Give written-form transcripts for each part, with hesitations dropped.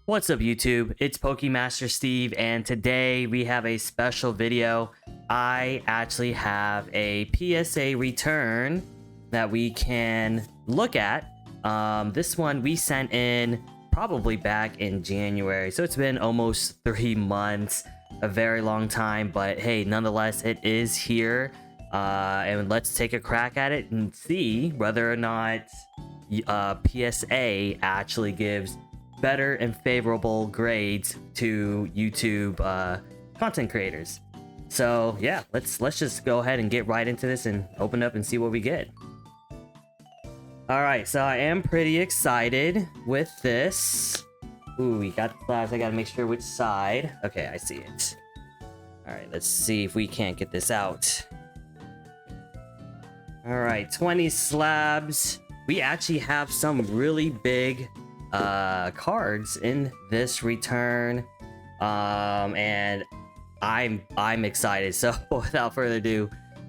What's up YouTube? It's Pokemaster Steve and today we have a special video. I actually have a PSA return that we can look at. This one we sent in probably back in January, so it's been almost 3 months, a very long time, but hey, nonetheless it is here. And let's take a crack at it and see whether or not PSA actually gives better and favorable grades to YouTube content creators. So yeah, let's just go ahead and get right into this and open up and see what we get. All right, so I am pretty excited with this. Ooh, we got the slabs. I gotta make sure which side. Okay, I see it. All right, let's see if we can't get this out. All right, 20 slabs. We actually have some really big cards in this return, and I'm excited. So without further ado,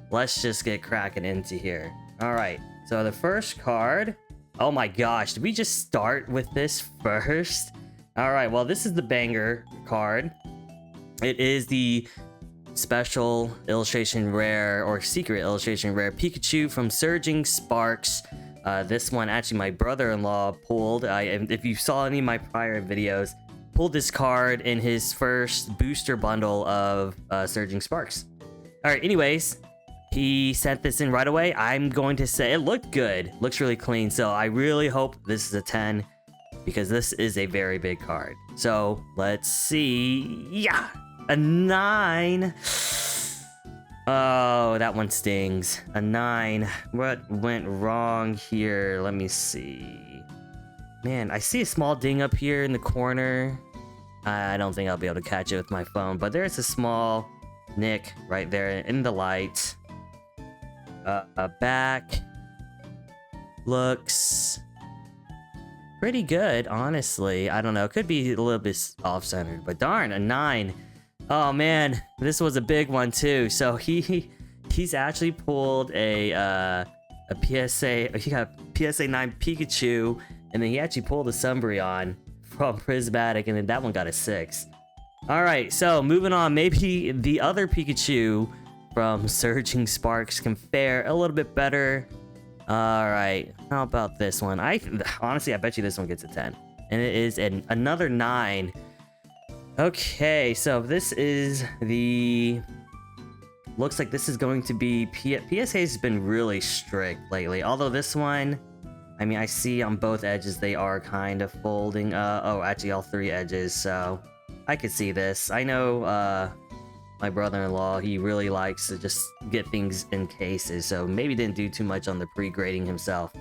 let's just get cracking into here. All right, so the first card. Oh my gosh, did we just start with this first? All right, well, this is the banger card. It is the special illustration rare or secret illustration rare Pikachu from Surging Sparks. This one actually my brother-in-law pulled. If you saw any of my prior videos, pulled this card in his first booster bundle of Surging Sparks. All right, anyways, he sent this in right away. I'm going to say it looked good, looks really clean, so I really hope this is a 10 because this is a very big card. So let's see. Yeah, a 9. Oh, that one stings. A 9. What went wrong here? Let me see. Man, I see a small ding up here in the corner. I don't think I'll be able to catch it with my phone, but there's a small nick right there in the light. Back looks pretty good, honestly. I don't know. It could be a little bit off-centered, but darn, a 9. Oh man, this was a big one too. So he's actually pulled a PSA. He got PSA 9 Pikachu, and then he actually pulled a Umbreon from Prismatic, and then that one got a 6. All right, so moving on. Maybe the other Pikachu from Surging Sparks can fare a little bit better. All right, how about this one? Honestly, I bet you this one gets a 10, and it is another 9. Okay, so this is the... Looks like this is going to be... PSA has been really strict lately. Although this one, I mean, I see on both edges they are kind of folding. Oh, actually all 3 edges, so I could see this. I know my brother-in-law, he really likes to just get things in cases, so maybe didn't do too much on the pre-grading himself.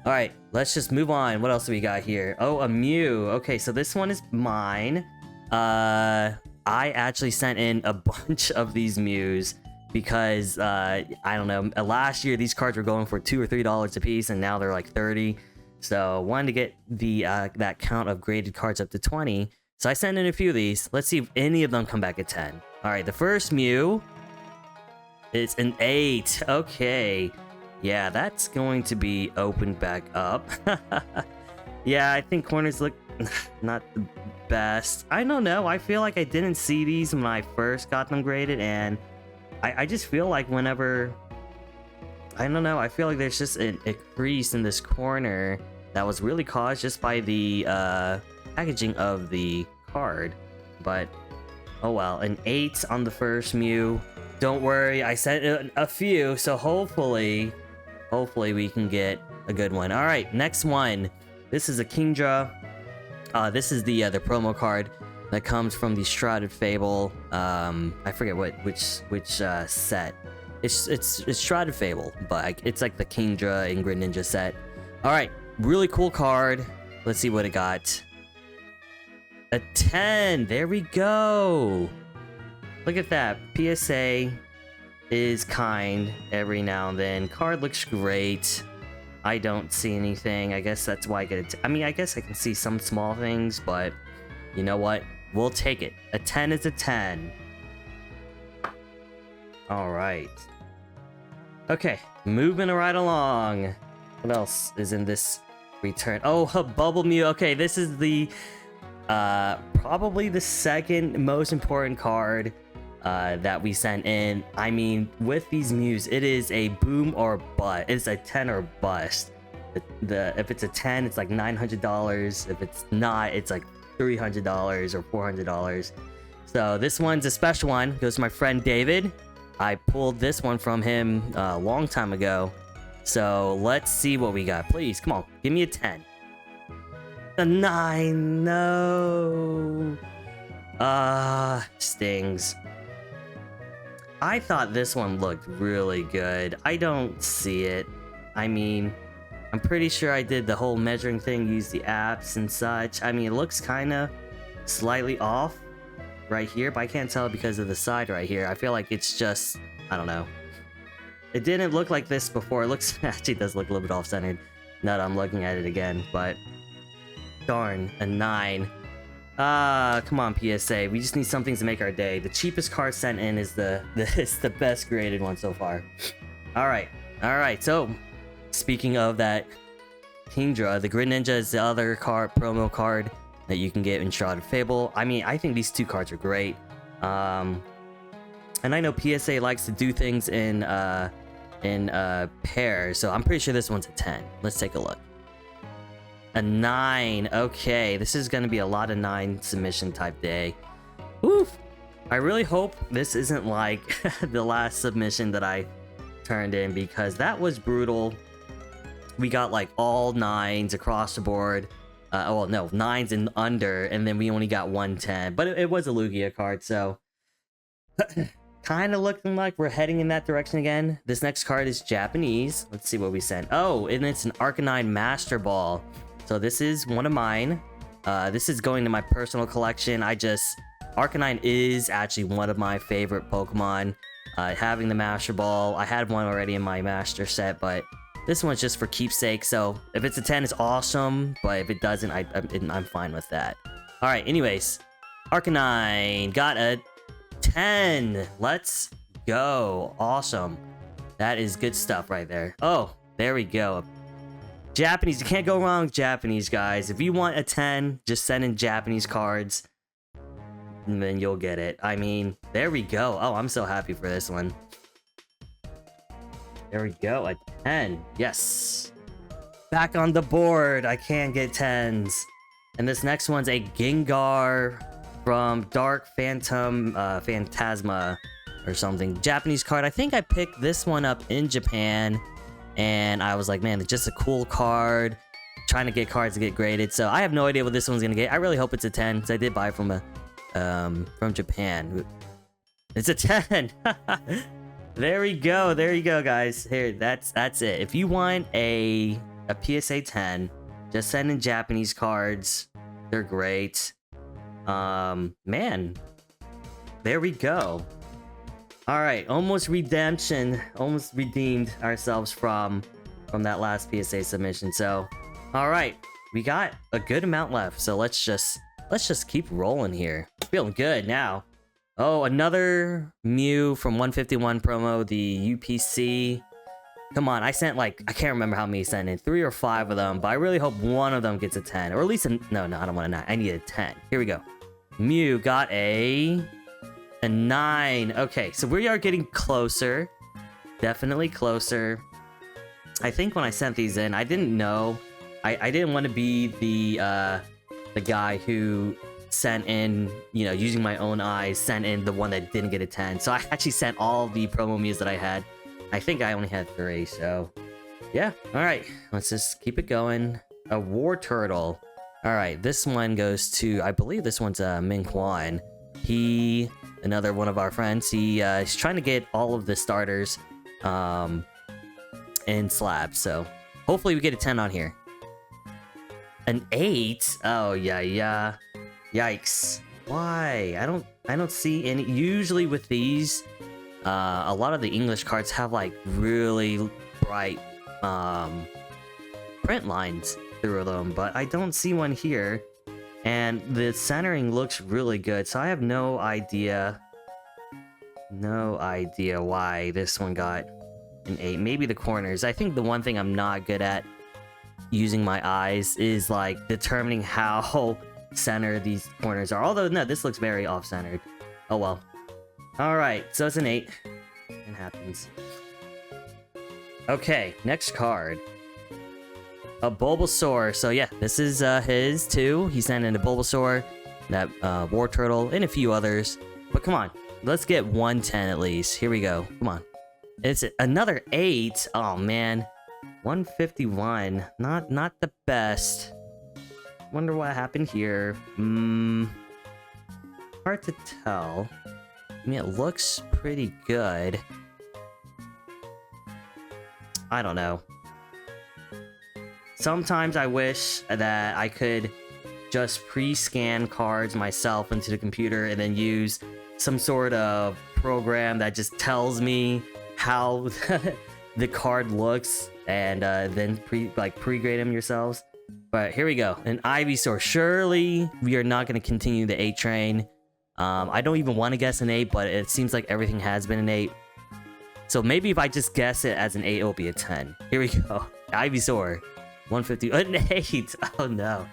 All right, let's just move on. What else do we got here? Oh, a Mew. Okay, so this one is mine. I actually sent in a bunch of these Mews because I don't know, last year these cards were going for $2 or $3 a piece, and now they're like 30. So wanted to get the that count of graded cards up to 20. So I sent in a few of these. Let's see if any of them come back at 10. All right, the first Mew is an 8. Okay, yeah, that's going to be opened back up. Yeah, I think corners look not the best. I don't know. I feel like I didn't see these when I first got them graded, and I just feel like whenever... I don't know. I feel like there's just a crease in this corner that was really caused just by the packaging of the card. But, oh well. An 8 on the first Mew. Don't worry. I sent a few, so hopefully we can get a good one. All right, next one. This is a Kingdra. This is the promo card that comes from the Shrouded Fable. I forget which set. It's Shrouded Fable, but it's like the Kingdra and Greninja set. All right, really cool card. Let's see what it got. A 10. There we go. Look at that. PSA is kind every now and then. Card looks great. I don't see anything. I guess that's why I get it. I mean, I guess I can see some small things, but you know what? We'll take it. A 10 is a 10. All right. Okay, moving right along. What else is in this return? Oh, a Bubble Mew. Okay, this is the Probably the second most important card that we sent in. I mean, with these Mews, it is a boom or bust. It's a 10 or bust. If it's a 10, it's like $900. If it's not, it's like $300 or $400. So this one's a special one. Goes to my friend David. I pulled this one from him a long time ago. So let's see what we got. Please, come on, give me a 10. A 9, no. Stings. I thought this one looked really good. I don't see it. I mean, I'm pretty sure I did the whole measuring thing, used the apps and such. I mean, it looks kind of slightly off right here, but I can't tell because of the side right here. I feel like it's just, I don't know. It didn't look like this before. It looks, actually does look a little bit off-centered now that I'm looking at it again, but darn, a 9. Come on, PSA. We just need something to make our day. The cheapest card sent in is the best graded one so far. Alright, so speaking of that Kingdra, the Grid Ninja is the other card, promo card that you can get in Shrouded Fable. I mean, I think these two cards are great. And I know PSA likes to do things in pairs, so I'm pretty sure this one's a 10. Let's take a look. A 9. Okay, this is gonna be a lot of 9 submission type day. Oof. I really hope this isn't like the last submission that I turned in, because that was brutal. We got like all 9s across the board. Well, no, 9s and under, and then we only got 110. But it was a Lugia card, so kind of looking like we're heading in that direction again. This next card is Japanese. Let's see what we sent. Oh, and it's an Arcanine Master Ball. So this is one of mine. This is going to my personal collection. Arcanine is actually one of my favorite Pokemon. Having the Master Ball, I had one already in my Master set, but this one's just for keepsake. So if it's a 10, it's awesome, but if it doesn't, I'm fine with that. All right, anyways, Arcanine got a 10. Let's go. Awesome. That is good stuff right there. Oh, there we go. Japanese, you can't go wrong with Japanese, guys. If you want a 10, just send in Japanese cards, and then you'll get it. I mean, there we go. Oh, I'm so happy for this one. There we go, a 10. Yes. Back on the board. I can't get 10s. And this next one's a Gengar from Dark Phantom Phantasma or something. Japanese card. I think I picked this one up in Japan, and I was like, man, it's just a cool card. Trying to get cards to get graded. So I have no idea what this one's gonna get. I really hope it's a 10, because I did buy it from Japan. It's a 10. There we go. There you go, guys. Here, that's it. If you want a PSA 10, just send in Japanese cards. They're great. Man, there we go. All right, almost redemption. Almost redeemed ourselves from that last PSA submission. So, all right, we got a good amount left. So let's just keep rolling here. Feeling good now. Oh, another Mew from 151 promo, the UPC. Come on, I sent like, I can't remember how many I sent in, 3 or 5 of them, but I really hope one of them gets a 10, or at least no, I don't want a 9. I need a 10. Here we go. Mew got a 9. Okay, so we are getting closer. Definitely closer. I think when I sent these in, I didn't know. I didn't want to be the guy who sent in, you know, using my own eyes, sent in the one that didn't get a 10. So I actually sent all the promo Mews that I had. I think I only had 3, so yeah. All right, let's just keep it going. A War Turtle. All right, this one goes to, I believe this one's Min Kwan. He, another one of our friends, he's trying to get all of the starters in slabs, so hopefully we get a 10 on here. An 8? Oh yeah. Yikes. Why? I don't see any. Usually with these, a lot of the English cards have like really bright print lines through them, but I don't see one here. And the centering looks really good, so I have no idea why this one got an 8. Maybe the corners. I think the one thing I'm not good at using my eyes is like determining how center these corners are. Although, no, this looks very off-centered. Oh, well. Alright, so it's an 8. It happens. Okay, next card. A Bulbasaur. So yeah, this is his too. He sent in a Bulbasaur, that War Turtle, and a few others. But come on, let's get 110 at least. Here we go. Come on. It's another 8. Oh man. 151. Not the best. Wonder what happened here. Hard to tell. I mean, it looks pretty good. I don't know. Sometimes I wish that I could just pre-scan cards myself into the computer and then use some sort of program that just tells me how the card looks and then pre-grade them yourselves. But here we go. An Ivysaur. Surely we are not going to continue the 8 train. I don't even want to guess an 8, but it seems like everything has been an 8. So maybe if I just guess it as an 8, it'll be a 10. Here we go. Ivysaur. 150. An 8. Oh no.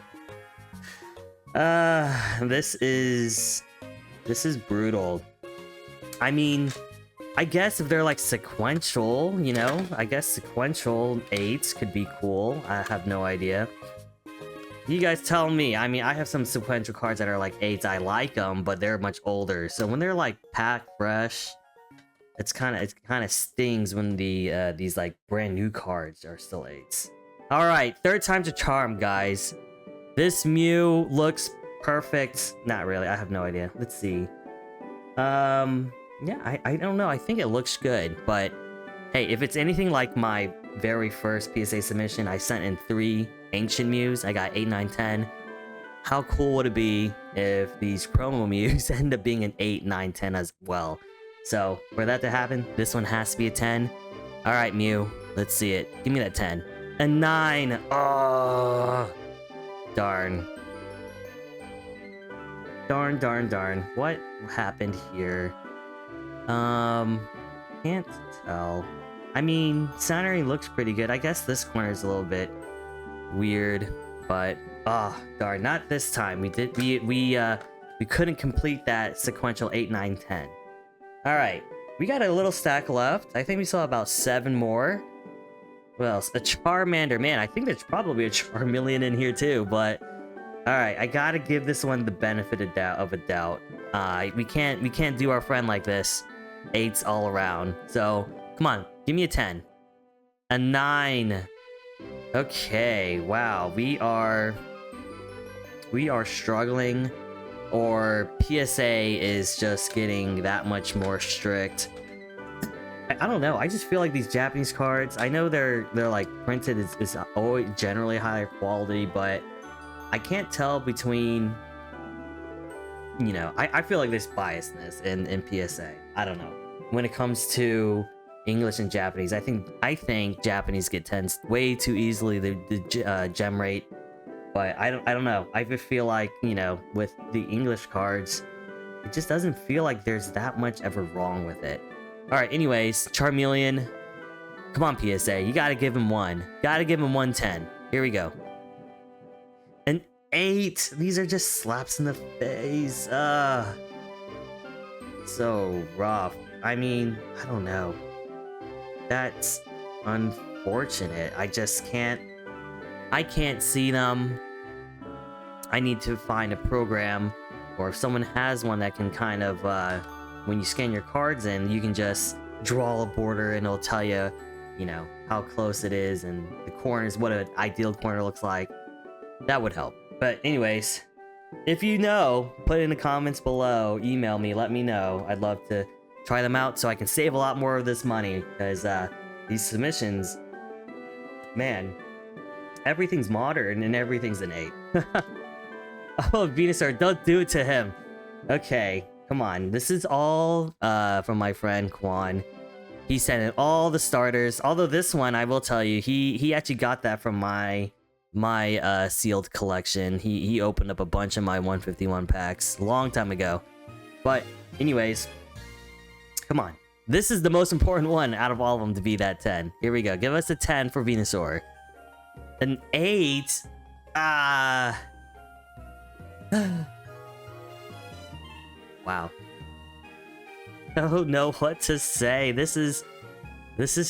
This is brutal. I mean, I guess if they're like sequential, you know, I guess sequential 8s could be cool. I have no idea. You guys tell me. I mean, I have some sequential cards that are like 8s. I like them, but they're much older. So when they're like packed fresh, it kind of stings when these like brand new cards are still 8s. All right, third time's a charm, guys. This Mew looks perfect. Not really. I have no idea. Let's see. Yeah, I don't know. I think it looks good, but hey, if it's anything like my very first PSA submission, I sent in 3 Ancient Mews. I got 8, 9, 10. How cool would it be if these promo Mews end up being an 8, 9, 10 as well? So for that to happen, this one has to be a 10. All right, Mew, let's see it. Give me that 10. A 9. Oh, darn. Darn. What happened here? Can't tell. I mean, centering looks pretty good. I guess this corner is a little bit weird, but darn, not this time. We couldn't complete that sequential 8, 9, 10. All right, we got a little stack left. I think we saw about 7 more. What else? A Charmander. Man, I think there's probably a Charmeleon in here too, but all right, I gotta give this one the benefit of a doubt. We can't do our friend like this. 8s all around. So come on, give me a 10. A 9. Okay, wow, we are struggling, or PSA is just getting that much more strict. I don't know. I just feel like these Japanese cards, I know they're like printed is always generally higher quality, but I can't tell between, you know, I feel like there's biasness in PSA. I don't know. When it comes to English and Japanese, I think Japanese get 10s way too easily, the gem rate. But I don't know. I just feel like, you know, with the English cards, it just doesn't feel like there's that much ever wrong with it. Alright, anyways, Charmeleon. Come on, PSA. You gotta give him 1. Gotta give him 110. Here we go. An 8. These are just slaps in the face. So rough. I mean, I don't know. That's unfortunate. I can't see them. I need to find a program, or if someone has one that can kind of, when you scan your cards in, you can just draw a border and it'll tell you, you know, how close it is and the corners, what an ideal corner looks like. That would help. But anyways, if you know, put it in the comments below, email me, let me know. I'd love to try them out so I can save a lot more of this money, because these submissions, man, everything's modern and everything's an 8. Oh, Venusaur, don't do it to him. Okay, come on. This is all from my friend Quan. He sent in all the starters. Although this one, I will tell you, he actually got that from my sealed collection. He opened up a bunch of my 151 packs a long time ago. But anyways, come on. This is the most important one out of all of them to be that 10. Here we go. Give us a 10 for Venusaur. An 8? Wow. I don't know what to say. This has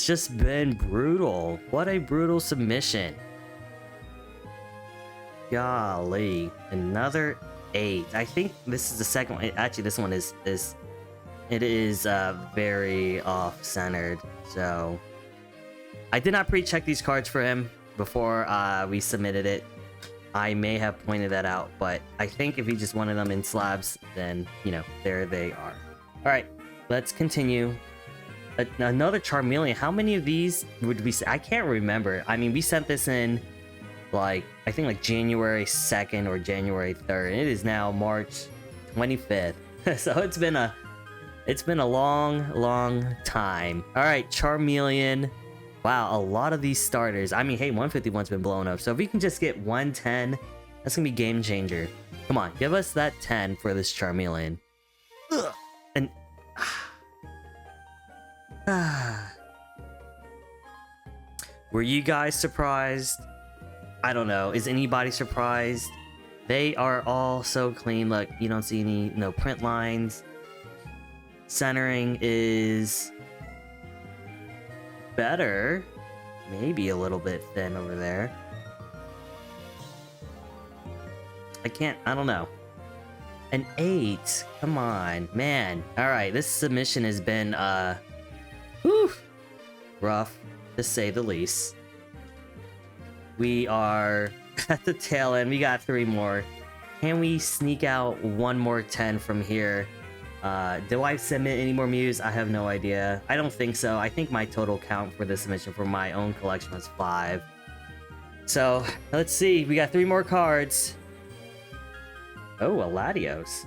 just been brutal. What a brutal submission. Golly. Another 8. I think this is the second one. Actually, this one is very off-centered. So I did not pre-check these cards for him before we submitted it. I may have pointed that out, but I think if he just wanted them in slabs, then, you know, there they are. Alright, let's continue. Another Charmeleon. How many of these would we... I can't remember. I mean, we sent this in, like, I think like January 2nd or January 3rd. It is now March 25th. So it's been a long time. Alright, Charmeleon. Wow, a lot of these starters. I mean, hey, 151's been blown up. So if we can just get 110, that's gonna be game changer. Come on, give us that 10 for this Charmeleon. Ugh. And were you guys surprised? I don't know. Is anybody surprised? They are all so clean. Look, you don't see any print lines. Centering is better. Maybe a little bit thin over there. I don't know. An 8. Come on, man. Alright, this submission has been, whew, rough, to say the least. We are at the tail end. We got 3 more. Can we sneak out 1 more 10 from here? Do I submit any more Mews? I have no idea. I don't think so. I think my total count for this submission for my own collection was 5. So, let's see. We got 3 more cards. Oh, a Latios.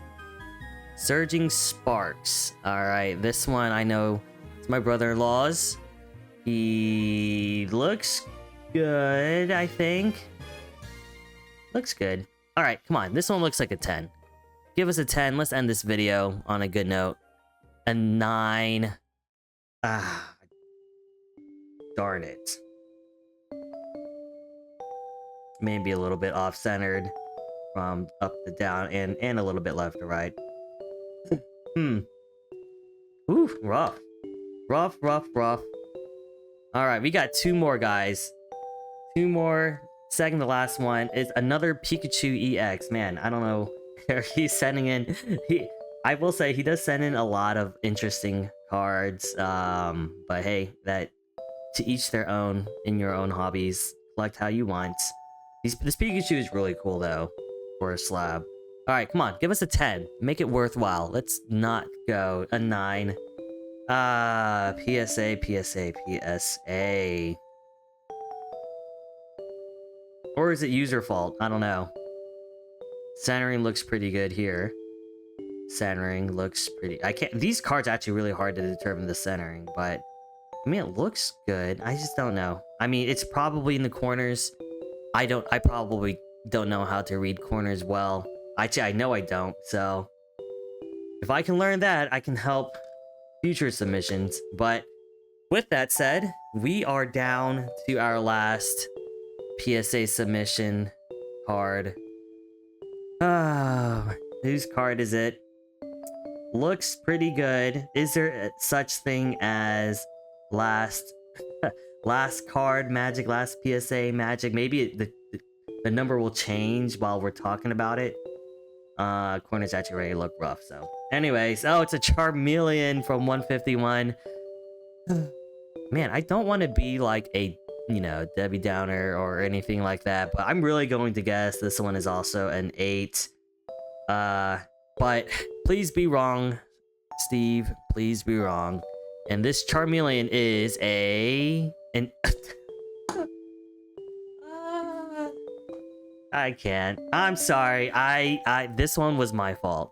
Surging Sparks. Alright, this one I know it's my brother-in-law's. He looks good, I think. Looks good. Alright, come on. This one looks like a 10. Give us a 10. Let's end this video on a good note. A 9. Ah. Darn it. Maybe a little bit off-centered from up to down and a little bit left to right. Ooh, rough. Rough. Alright, we got 2 more, guys. 2 more. Second to last one is another Pikachu EX. Man, I don't know. He's sending in... I will say, he does send in a lot of interesting cards. But hey, that... to each their own in your own hobbies. Collect how you want. This Pikachu is really cool, though. For a slab. Alright, come on. Give us a 10. Make it worthwhile. Let's not go a 9. PSA. Or is it user fault? I don't know. Centering looks pretty good here. Centering looks pretty... These cards are actually really hard to determine the centering, but... I mean, it looks good. I just don't know. I mean, it's probably in the corners. I probably don't know how to read corners well. Actually, I know I don't, so... if I can learn that, I can help future submissions. But with that said, we are down to our last PSA submission card. Oh, whose card is it? Looks pretty good. Is there such thing as last card magic, last PSA magic? Maybe the number will change while we're talking about it. Corner's actually ready to look rough, so. Anyways, oh, it's a Charmeleon from 151. Man, I don't want to be like a, Debbie Downer or anything like that, but I'm really going to guess this one is also an 8. But please be wrong, Steve. Please be wrong. And this Charmeleon is an I can't. I'm sorry. This one was my fault.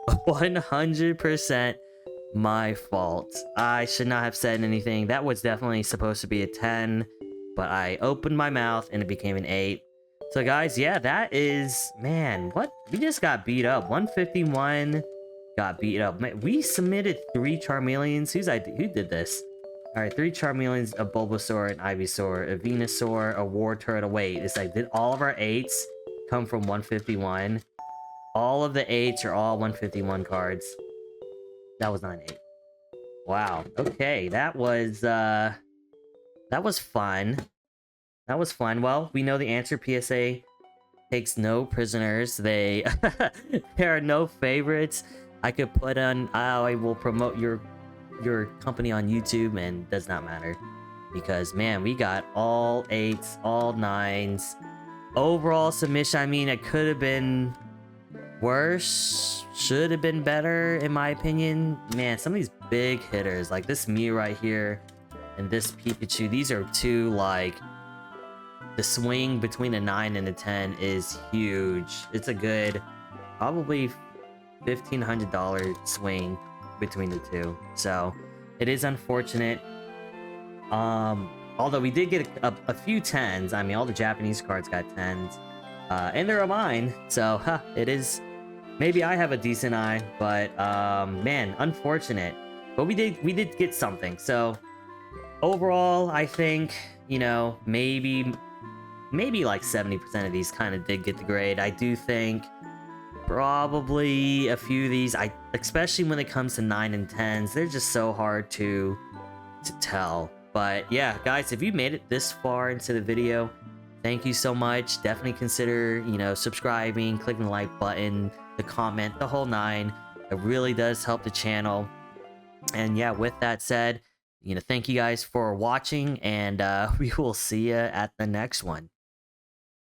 100% my fault. I should not have said anything. That was definitely supposed to be a 10, but I opened my mouth and it became an 8. So guys, yeah, that is... man, what? We just got beat up. 151 got beat up. Man, we submitted 3 Charmeleons. Who did this? Alright, 3 Charmeleons, a Bulbasaur, an Ivysaur, a Venusaur, a War Turtle. Wait, it's like, did all of our 8s come from 151? All of the 8s are all 151 cards. That was 9-8. Wow. Okay, that was fun. That was fun. Well, we know the answer. PSA takes no prisoners. They there are no favorites. I could put on I will promote your company on YouTube, and does not matter. Because man, we got all 8s, all 9s. Overall submission, I mean, it could have been worse, should have been better in my opinion. Man, some of these big hitters, like this Mew right here and this Pikachu, these are two, like, the swing between a 9 and a 10 is huge. It's a good, probably $1,500 swing between the two. So it is unfortunate. Although we did get a few 10s. I mean, all the Japanese cards got 10s. And they're mine. So it is, maybe I have a decent eye, but man, unfortunate. But we did get something. So overall, I think, you know, maybe like 70% of these kind of did get the grade. I do think probably a few of these, especially when it comes to 9 and 10s, they're just so hard to tell. But yeah, guys, if you made it this far into the video, thank you so much. Definitely consider, you know, subscribing, clicking the like button, the comment, the whole 9. It really does help the channel. And yeah, with that said, you know, thank you guys for watching, and we will see you at the next one.